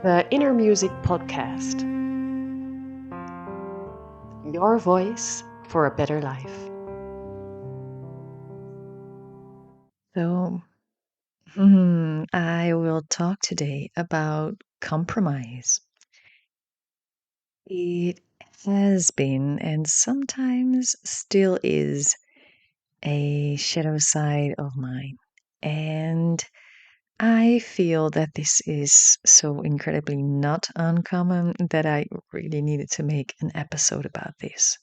The Inner Music Podcast. Your voice for a better life. So, I will talk today about compromise. It has been and sometimes still is a shadow side of mine. And I feel that this is so incredibly not uncommon that I really needed to make an episode about this.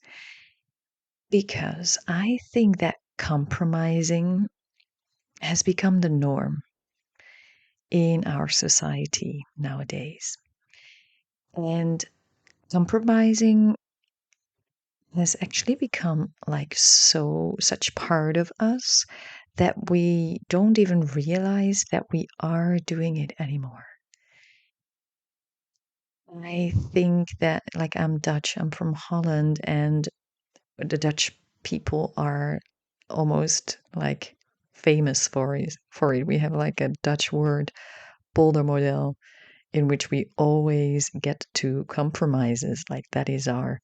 Because I think that compromising has become the norm in our society nowadays. And compromising has actually become like such part of us that we don't even realize that we are doing it anymore. I think that like I'm Dutch, I'm from Holland, and the Dutch people are almost like famous for it. We have like a Dutch word, poldermodel, in which we always get to compromises. Like that is our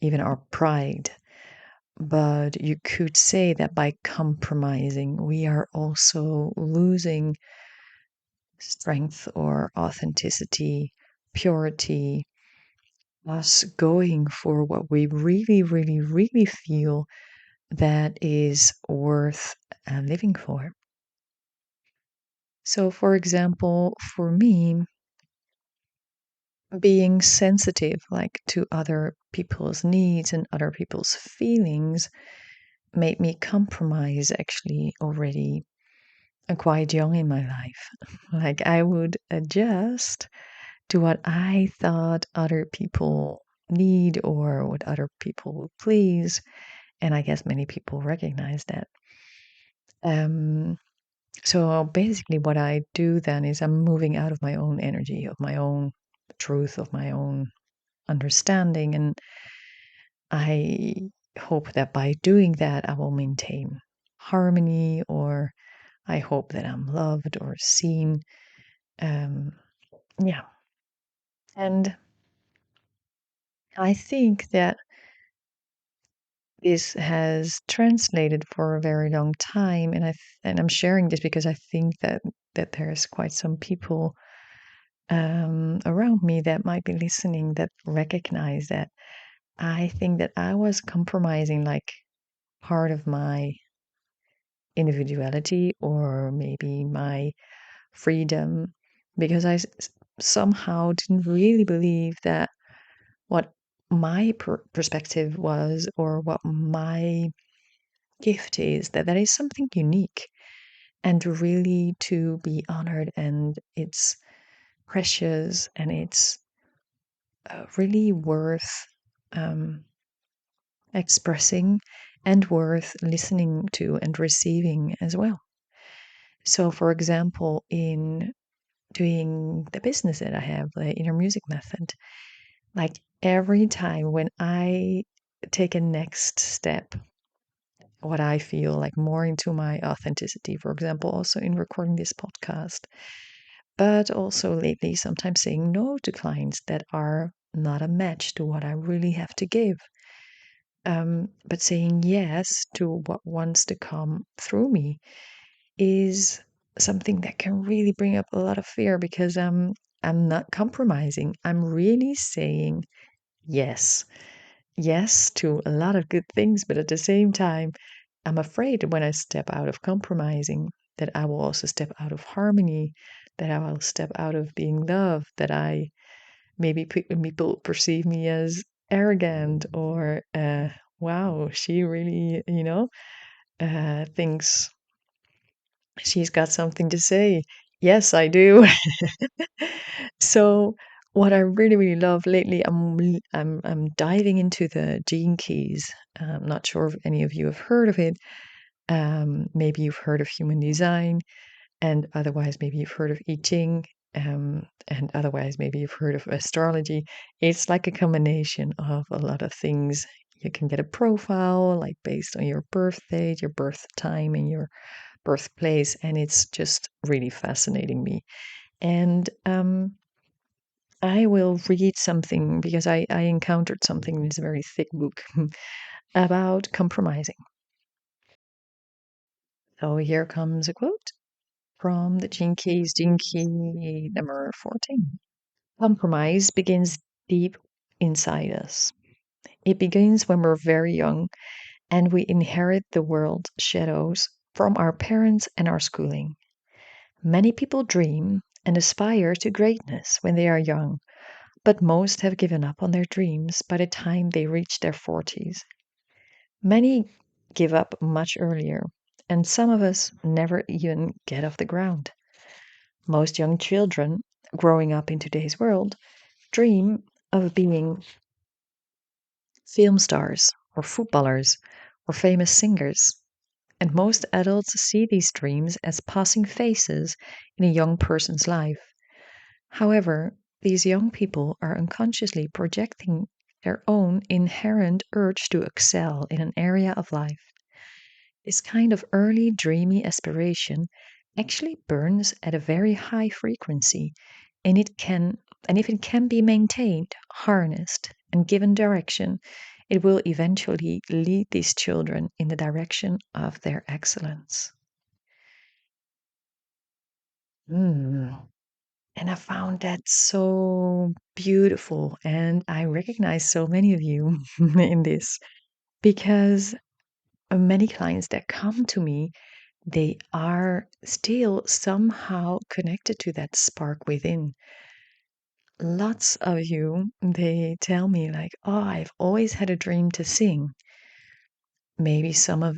even our pride. But you could say that by compromising, we are also losing strength or authenticity, purity, us going for what we really, really, really feel that is worth living for. So, for example, for me, being sensitive like to other people's needs and other people's feelings made me compromise actually already quite young in my life. Like I would adjust to what I thought other people need or what other people would please. And I guess many people recognize that. Um, so basically, what I do then is I'm moving out of my own energy, of my own truth, of my own understanding. And I hope that by doing that, I will maintain harmony, or I hope that I'm loved or seen. Um, yeah. And I think that this has translated for a very long time, and I'm sharing this because I think that there's quite some people around me that might be listening that recognize that I think that I was compromising like part of my individuality or maybe my freedom because somehow didn't really believe that what my perspective was or what my gift is that is something unique and really to be honored, and it's precious, and it's really worth um, expressing and worth listening to and receiving as well. So for example, in doing the business that I have, the inner music method, like every time when I take a next step, what I feel like more into my authenticity, for example, also in recording this podcast, but also lately, sometimes saying no to clients that are not a match to what I really have to give. But saying yes to what wants to come through me is something that can really bring up a lot of fear because I'm not compromising. I'm really saying yes. Yes to a lot of good things, but at the same time, I'm afraid when I step out of compromising that I will also step out of harmony, that I will step out of being loved, that I maybe people perceive me as arrogant or wow, she really, thinks she's got something to say. Yes, I do. So what I really, really love lately, I'm diving into the Gene Keys. I'm not sure if any of you have heard of it. Maybe you've heard of human design, and otherwise maybe you've heard of I Ching, and otherwise maybe you've heard of astrology. It's like a combination of a lot of things. You can get a profile like based on your birth date, your birth time, and your birthplace, and it's just really fascinating me. And I will read something because I encountered something in this very thick book about compromising. So here comes a quote from the Gene Keys, Gene Key number 14. Compromise begins deep inside us. It begins when we're very young and we inherit the world shadows from our parents and our schooling. Many people dream and aspire to greatness when they are young, but most have given up on their dreams by the time they reach their 40s. Many give up much earlier, and some of us never even get off the ground. Most young children growing up in today's world dream of being film stars or footballers or famous singers. And most adults see these dreams as passing phases in a young person's life. However, these young people are unconsciously projecting their own inherent urge to excel in an area of life. This kind of early dreamy aspiration actually burns at a very high frequency, and if it can be maintained, harnessed, and given direction, it will eventually lead these children in the direction of their excellence. Mm. And I found that so beautiful, and I recognize so many of you in this because many clients that come to me, they are still somehow connected to that spark within. Lots of you, they tell me like, "Oh, I've always had a dream to sing." Maybe some of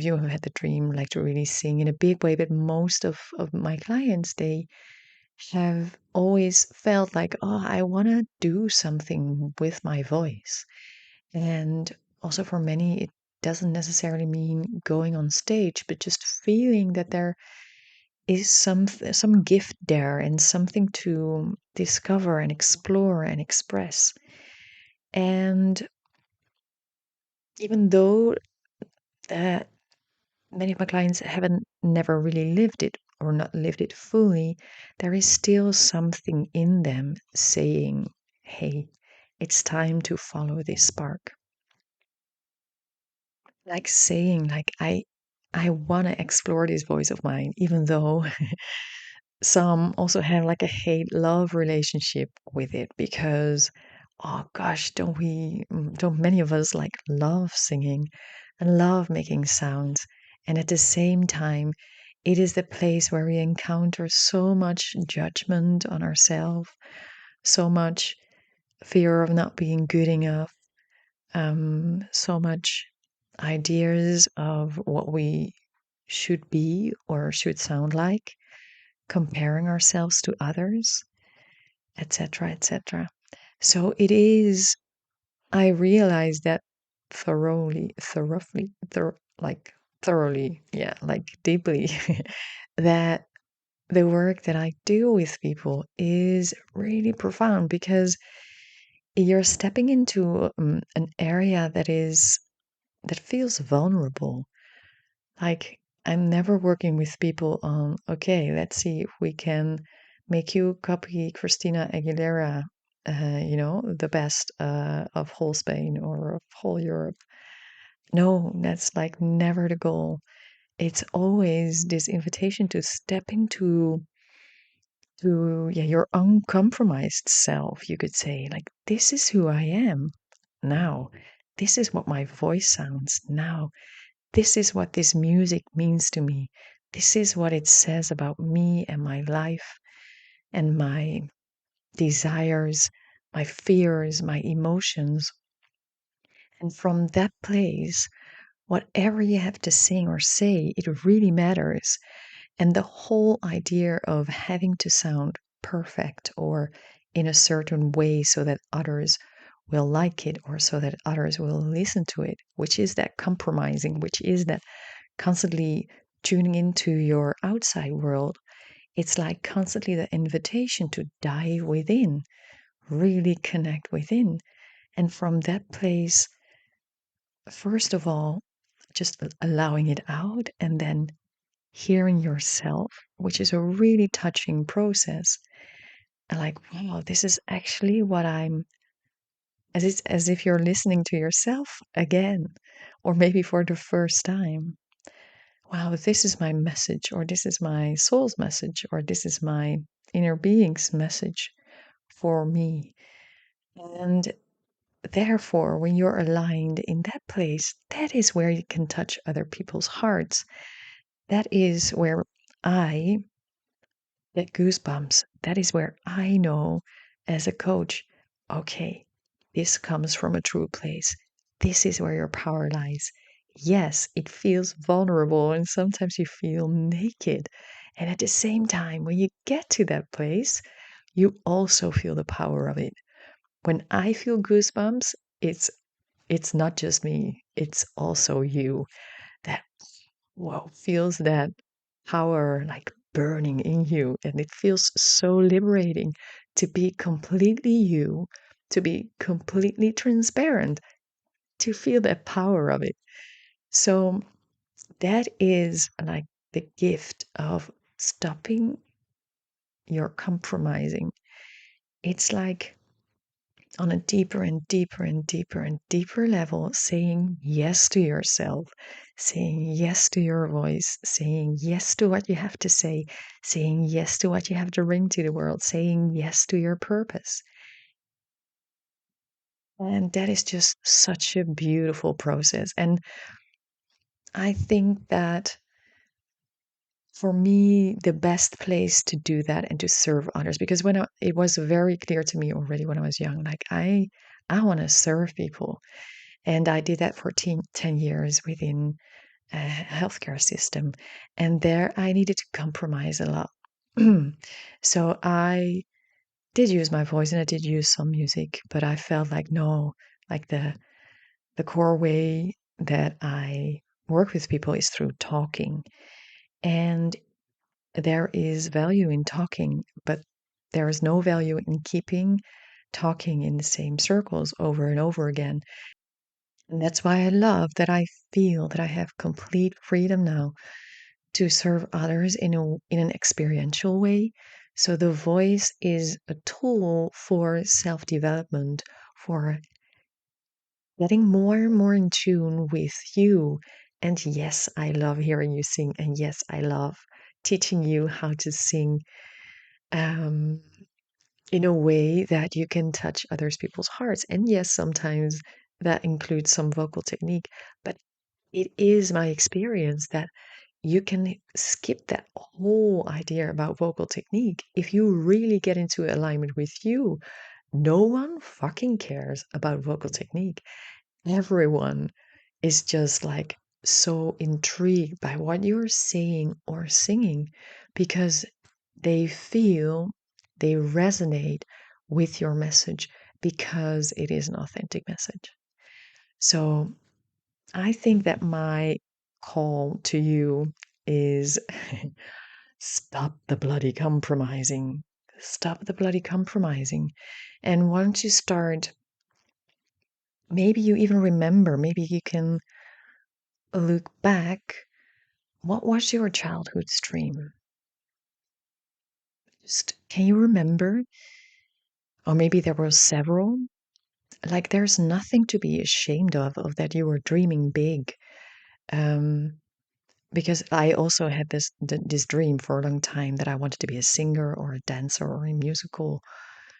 you have had the dream like to really sing in a big way, but most of my clients, they have always felt like, "Oh, I want to do something with my voice." And also for many, it doesn't necessarily mean going on stage, but just feeling that there is some gift there and something to discover and explore and express. And even though that many of my clients haven't never really lived it or not lived it fully, there is still something in them saying, hey, it's time to follow this spark. Like saying, like, I want to explore this voice of mine, even though some also have like a hate love relationship with it because oh gosh, don't many of us like love singing and love making sounds, and at the same time it is the place where we encounter so much judgment on ourselves, so much fear of not being good enough, so much ideas of what we should be or should sound like, comparing ourselves to others, etc., etc. So it is, I realize that like thoroughly, yeah, like deeply, that the work that I do with people is really profound because you're stepping into an area that feels vulnerable. Like, I'm never working with people on, okay, let's see if we can make you copy Christina Aguilera, the best of whole Spain or of whole Europe. No, that's like never the goal. It's always this invitation to step into yeah, your uncompromised self, you could say. Like, this is who I am now. This is what my voice sounds now. This is what this music means to me. This is what it says about me and my life and my desires, my fears, my emotions. And from that place, whatever you have to sing or say, it really matters. And the whole idea of having to sound perfect or in a certain way so that others will like it or so that others will listen to it, which is that compromising, which is that constantly tuning into your outside world. It's like constantly the invitation to dive within, really connect within. And from that place, first of all, just allowing it out and then hearing yourself, which is a really touching process. like, wow, this is actually what I'm, as if you're listening to yourself again, or maybe for the first time. Wow, this is my message, or this is my soul's message, or this is my inner being's message for me. And therefore, when you're aligned in that place, that is where you can touch other people's hearts. That is where I get goosebumps. That is where I know as a coach, okay, this comes from a true place. This is where your power lies. Yes, it feels vulnerable and sometimes you feel naked. And at the same time, when you get to that place, you also feel the power of it. When I feel goosebumps, it's not just me, it's also you that feels that power like burning in you. And it feels so liberating to be completely you, to be completely transparent, to feel that power of it. So that is like the gift of stopping your compromising. It's like on a deeper and deeper and deeper and deeper level, saying yes to yourself, saying yes to your voice, saying yes to what you have to say, saying yes to what you have to bring to the world, saying yes to your purpose. And that is just such a beautiful process. And I think that for me, the best place to do that and to serve others, because it was very clear to me already when I was young, like I want to serve people. And I did that for 10 years within a healthcare system. And there I needed to compromise a lot. So I did use my voice and I did use some music, but I felt like no, like the core way that I work with people is through talking. And there is value in talking, but there is no value in keeping talking in the same circles over and over again. And that's why I love that I feel that I have complete freedom now to serve others in an experiential way. So the voice is a tool for self-development, for getting more and more in tune with you. And yes, I love hearing you sing. And yes, I love teaching you how to sing um, in a way that you can touch others people's hearts. And yes, sometimes that includes some vocal technique, but it is my experience that you can skip that whole idea about vocal technique. If you really get into alignment with you, no one fucking cares about vocal technique. Everyone is just like so intrigued by what you're saying or singing because they feel they resonate with your message because it is an authentic message. So I think that my call to you is stop the bloody compromising. Stop the bloody compromising. And once you start, maybe you even remember, maybe you can look back. What was your childhood's dream? Just can you remember? Or maybe there were several. Like there's nothing to be ashamed of that you were dreaming big. Um, because I also had this dream for a long time that I wanted to be a singer or a dancer or a musical,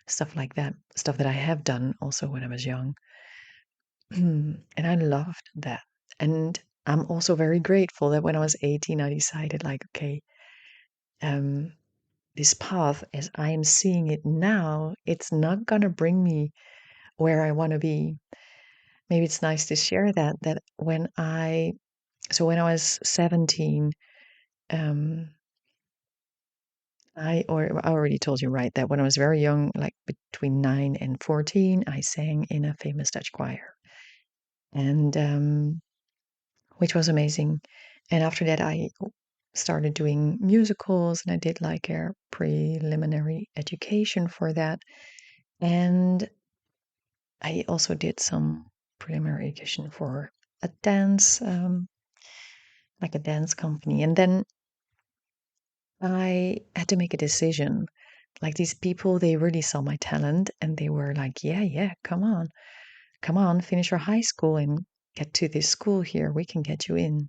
stuff like that, stuff that I have done also when I was young. And I loved that. And I'm also very grateful that when I was 18, I decided like, okay, um, this path as I am seeing it now, it's not gonna bring me where I want to be. Maybe it's nice to share that when I was 17, um, I already told you, right, that when I was very young, like between 9 and 14, I sang in a famous Dutch choir, and which was amazing. And after that, I started doing musicals, and I did like a preliminary education for that. And I also did some preliminary education for a dance, like a dance company. And then I had to make a decision, Like these people, they really saw my talent and they were like, yeah, come on, finish your high school and get to this school here. We can get you in.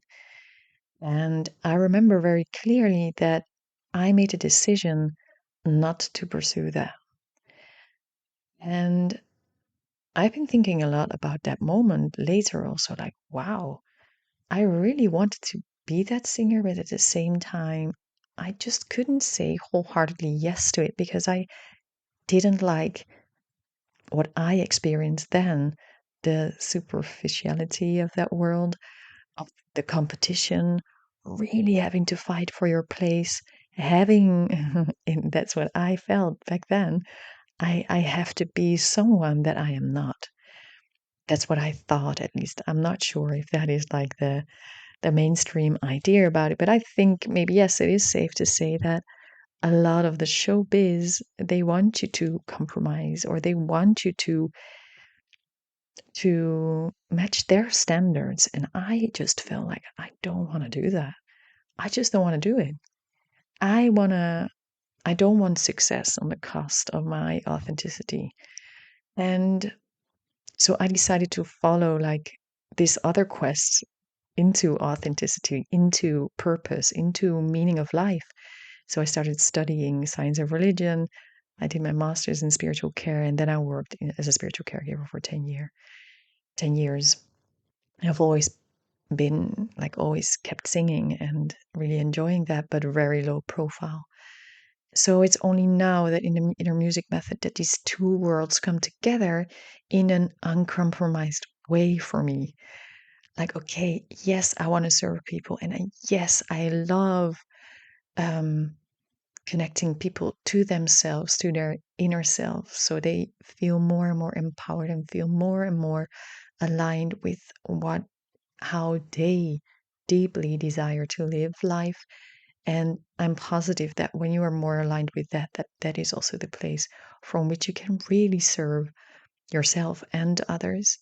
And I remember very clearly that I made a decision not to pursue that. And I've been thinking a lot about that moment later, also like, wow, I really wanted to be that singer, but at the same time, I just couldn't say wholeheartedly yes to it because I didn't like what I experienced then, the superficiality of that world, of the competition, really having to fight for your place, having, and that's what I felt back then. I have to be someone that I am not. That's what I thought, at least. I'm not sure if that is like the mainstream idea about it, but I think maybe, yes, it is safe to say that a lot of the showbiz, they want you to compromise or they want you to match their standards. And I just felt like I don't want to do that. I just don't want to do it. I want to, I don't want success on the cost of my authenticity. And so I decided to follow like this other quest into authenticity, into purpose, into meaning of life. So I started studying science of religion. I did my master's in spiritual care, and then I worked as a spiritual caregiver for 10 years. I've always been like always kept singing and really enjoying that, but very low profile. So it's only now that in the inner music method that these two worlds come together in an uncompromised way for me. Like, okay, yes, I want to serve people, and yes, I love um, connecting people to themselves, to their inner self, so they feel more and more empowered and feel more and more aligned with what how they deeply desire to live life. And I'm positive that when you are more aligned with that, that is also the place from which you can really serve yourself and others.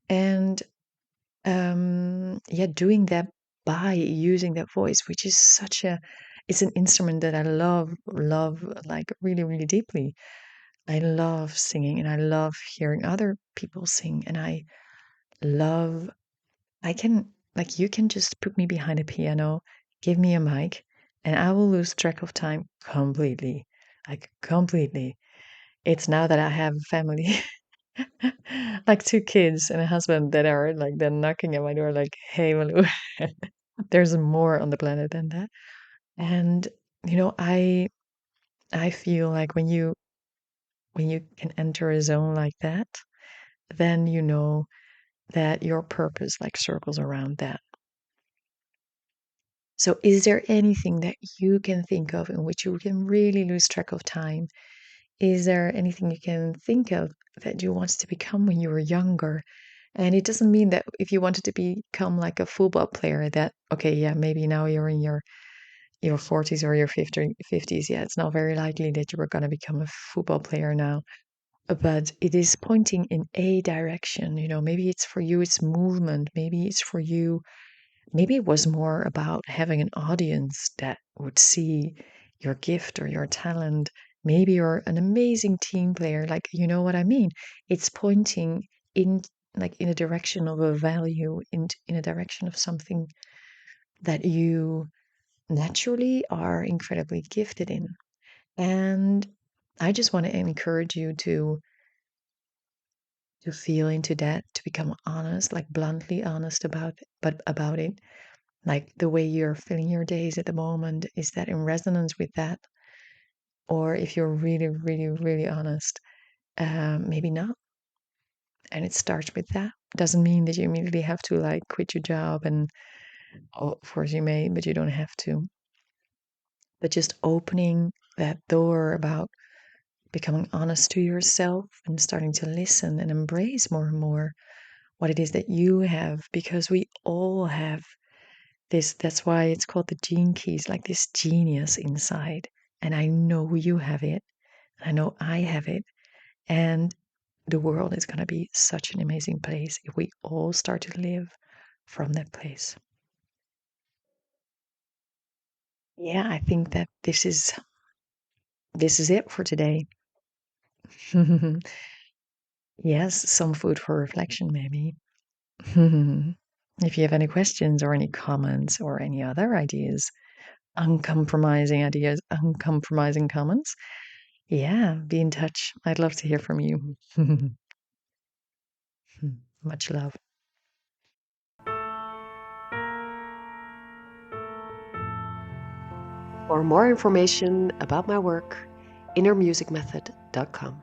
And yeah, doing that by using that voice, which is such a, it's an instrument that I love like really, really deeply. I love singing and I love hearing other people sing. And love, I can, like, you can just put me behind a piano, give me a mic, and I will lose track of time completely. Like, completely. It's now that I have a family, like two kids and a husband that are like, they're knocking at my door, like, hey, Malou, there's more on the planet than that. And, you know, I feel like when you can enter a zone like that, then you know that your purpose like circles around that. So, is there anything that you can think of in which you can really lose track of time? Is there anything you can think of that you wanted to become when you were younger? And it doesn't mean that if you wanted to become like a football player, that, okay, yeah, maybe now you're in your 40s or your 50s. Yeah, it's not very likely that you were going to become a football player now. But it is pointing in a direction. You know, maybe it's for you, it's movement. Maybe it's for you, maybe it was more about having an audience that would see your gift or your talent. Maybe you're an amazing team player, like, you know what I mean? It's pointing in, like, in a direction of a value, in a direction of something that you naturally are incredibly gifted in. And I just want to encourage you to feel into that, to become honest, like bluntly honest about it. Like the way you're feeling your days at the moment, is that in resonance with that? Or if you're really, really, really honest, maybe not. And it starts with that. Doesn't mean that you immediately have to like quit your job, and oh, of course you may, but you don't have to. But just opening that door about becoming honest to yourself and starting to listen and embrace more and more what it is that you have, because we all have this. That's why it's called the gene keys, like this genius inside. And I know you have it, and I know I have it. And the world is going to be such an amazing place if we all start to live from that place. Yeah, I think that this is this is it for today. Yes, some food for reflection, maybe. If you have any questions or any comments or any other ideas, uncompromising ideas, uncompromising comments, yeah, be in touch. I'd love to hear from you. Much love. For more information about my work, innermusicmethod.com.